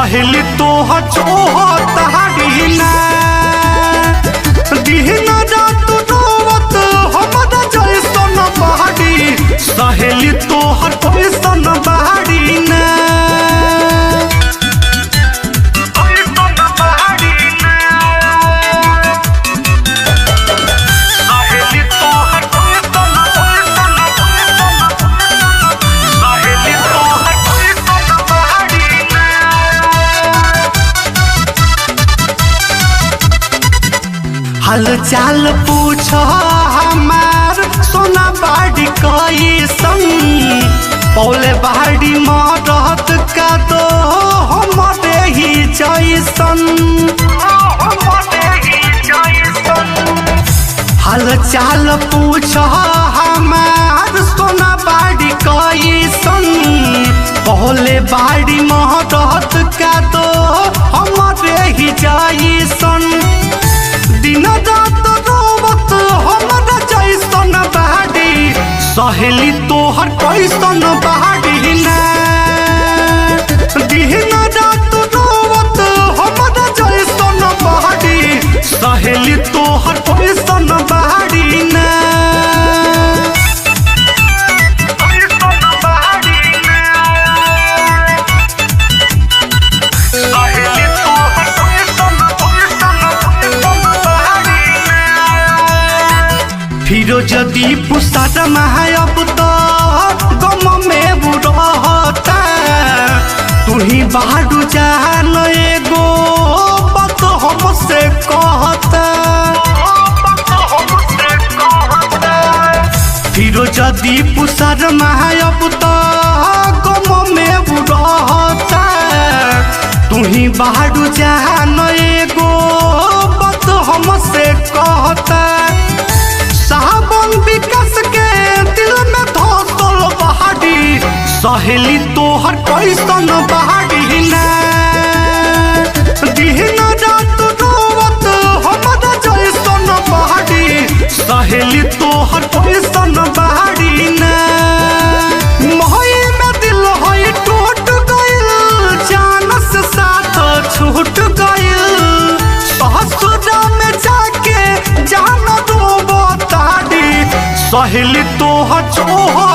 सहेली तोहर चोहतारी ना दिन रात रोवत हमरा जैसन बाड़ी सहेली तोहर कैसन बाड़ी ना हाल चाल पूछ हमार सोना बाड़ी कैसन पौले बाड़ी मरत का तो हमरे ही जैसन हाल चाल पूछ हमार सोना बाड़ी कैसन पौले बाड़ी मरत का तो हमरे ही जैसन दिन रात रोवत हमरा जैसन बाड़ी सहेली तोहर कैसन बाड़ी ना दिन रात रोवत हमरा जैसन बाड़ी सहेली तोहर कैसन बाड़ी ना फिरोजदी पुसाद अब तो गम में बुढ़ता तू ही बाडू जान एगो बात हमसे कहता फिरोजदी पुसाद अब तो गम में बुढ़ता तू ही बाडू जान एगो बात हमसे कहता सावन विकास के दिल में धसल बहाड़ी सहेली तोहर कैसन बहाड़ी ना दिन रात रोवत हमरा जैसन बहाड़ी सहेली तोहर कैसन बहाड़ी ना मोही में दिल है टूट गइल जान से साथ छूट गइल ससुरा में जाके जान सहेली तोहर चोहर